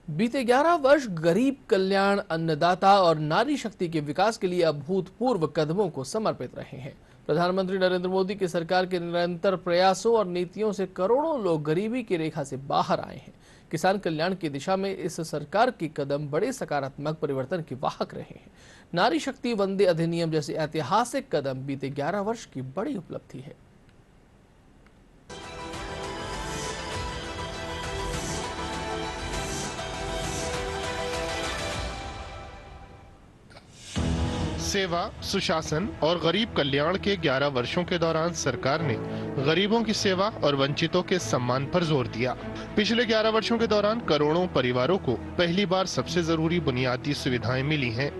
बीते 11 वर्ष गरीब कल्याण, अन्नदाता और नारी शक्ति के विकास के लिए अभूतपूर्व कदमों को समर्पित रहे हैं। प्रधानमंत्री नरेंद्र मोदी की सरकार के निरंतर प्रयासों और नीतियों से करोड़ों लोग गरीबी की रेखा से बाहर आए हैं। किसान कल्याण की दिशा में इस सरकार के कदम बड़े सकारात्मक परिवर्तन के वाहक रहे हैं। नारी शक्ति वंदे अधिनियम जैसे ऐतिहासिक कदम बीते 11 वर्ष की बड़ी उपलब्धि है। सेवा, सुशासन और गरीब कल्याण के 11 वर्षों के दौरान सरकार ने गरीबों की सेवा और वंचितों के सम्मान पर जोर दिया। पिछले 11 वर्षों के दौरान करोड़ों परिवारों को पहली बार सबसे जरूरी बुनियादी सुविधाएं मिली हैं।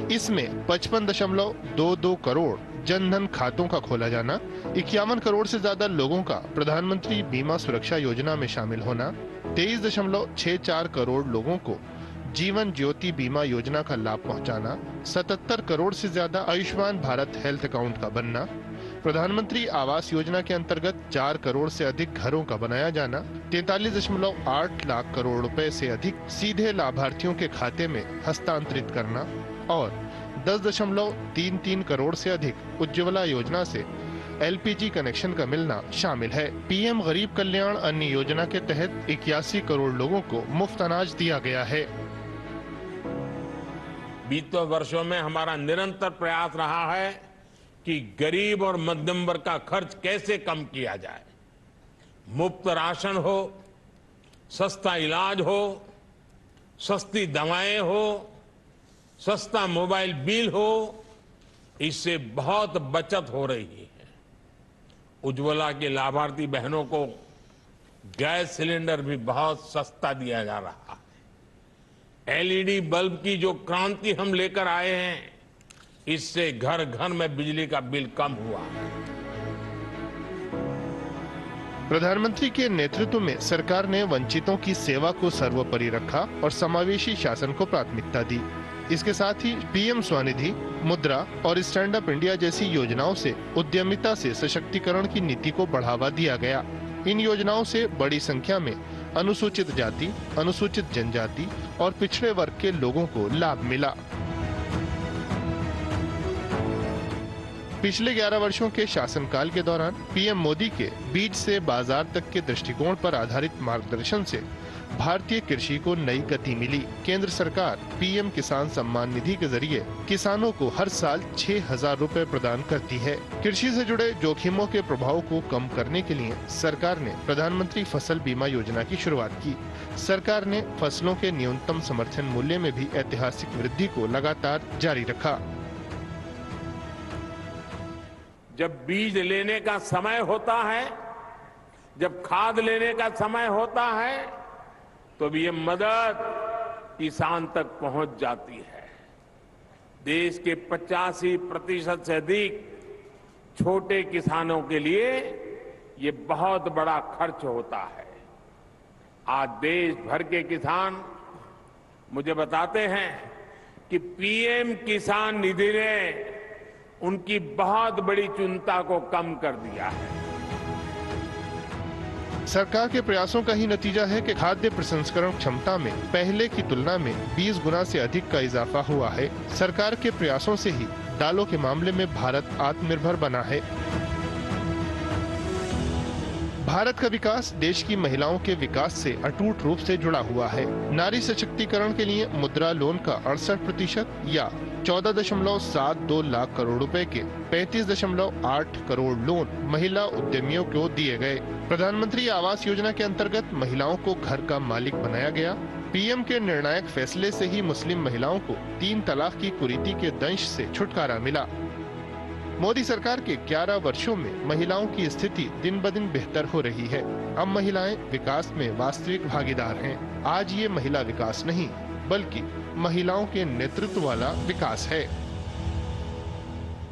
इसमें 55.22 करोड़ जन धन खातों का खोला जाना, 51 करोड़ से ज्यादा लोगों का प्रधानमंत्री बीमा सुरक्षा योजना में शामिल होना, 23.64 करोड़ लोगों को जीवन ज्योति बीमा योजना का लाभ पहुंचाना, 77 करोड़ से ज्यादा आयुष्मान भारत हेल्थ अकाउंट का बनना, प्रधानमंत्री आवास योजना के अंतर्गत 4 करोड़ से अधिक घरों का बनाया जाना, 43.8 लाख करोड़ रुपए से अधिक सीधे लाभार्थियों के खाते में हस्तांतरित करना और 10.33 करोड़ से अधिक उज्ज्वला योजना से LPG कनेक्शन का मिलना शामिल है। PM गरीब कल्याण अन्न योजना के तहत 81 करोड़ लोगों को मुफ्त अनाज दिया गया है। बीते वर्षों में हमारा निरंतर प्रयास रहा है कि गरीब और मध्यम वर्ग का खर्च कैसे कम किया जाए। मुफ्त राशन हो, सस्ता इलाज हो, सस्ती दवाएं हो, सस्ता मोबाइल बिल हो, इससे बहुत बचत हो रही है। उज्ज्वला के लाभार्थी बहनों को गैस सिलेंडर भी बहुत सस्ता दिया जा रहा है। LED बल्ब की जो क्रांति हम लेकर आए हैं, इससे घर घर में बिजली का बिल कम हुआ है। प्रधानमंत्री के नेतृत्व में सरकार ने वंचितों की सेवा को सर्वोपरि रखा और समावेशी शासन को प्राथमिकता दी। इसके साथ ही PM स्वनिधि, मुद्रा और स्टैंड अप इंडिया जैसी योजनाओं से उद्यमिता से सशक्तिकरण की नीति को बढ़ावा दिया गया। इन योजनाओं से बड़ी संख्या में अनुसूचित जाति, अनुसूचित जनजाति और पिछड़े वर्ग के लोगों को लाभ मिला। पिछले 11 वर्षों के शासनकाल के दौरान PM मोदी के बीज से बाजार तक के दृष्टिकोण पर आधारित मार्गदर्शन से भारतीय कृषि को नई गति मिली। केंद्र सरकार PM किसान सम्मान निधि के जरिए किसानों को हर साल 6,000 रुपए प्रदान करती है। कृषि से जुड़े जोखिमों के प्रभाव को कम करने के लिए सरकार ने प्रधानमंत्री फसल बीमा योजना की शुरुआत की। सरकार ने फसलों के न्यूनतम समर्थन मूल्य में भी ऐतिहासिक वृद्धि को लगातार जारी रखा। जब बीज लेने का समय होता है, जब खाद लेने का समय होता है, तो भी ये मदद किसान तक पहुंच जाती है। देश के 85% से अधिक छोटे किसानों के लिए ये बहुत बड़ा खर्च होता है। आज देश भर के किसान मुझे बताते हैं कि PM किसान निधि ने उनकी बहुत बड़ी चिंता को कम कर दिया है। सरकार के प्रयासों का ही नतीजा है कि खाद्य प्रसंस्करण क्षमता में पहले की तुलना में 20 गुना से अधिक का इजाफा हुआ है। सरकार के प्रयासों से ही दालों के मामले में भारत आत्मनिर्भर बना है। भारत का विकास देश की महिलाओं के विकास से अटूट रूप से जुड़ा हुआ है। नारी सशक्तिकरण के लिए मुद्रा लोन का 68% या 14.72 लाख करोड़ रुपए के 35.8 करोड़ लोन महिला उद्यमियों को दिए गए। प्रधानमंत्री आवास योजना के अंतर्गत महिलाओं को घर का मालिक बनाया गया। PM के निर्णायक फैसले से ही मुस्लिम महिलाओं को 3 तलाक की कुरीति के दंश से छुटकारा मिला। मोदी सरकार के 11 वर्षों में महिलाओं की स्थिति दिन ब दिन बेहतर हो रही है। अब महिलाएं विकास में वास्तविक भागीदार हैं। आज ये महिला विकास नहीं, बल्कि महिलाओं के नेतृत्व वाला विकास है।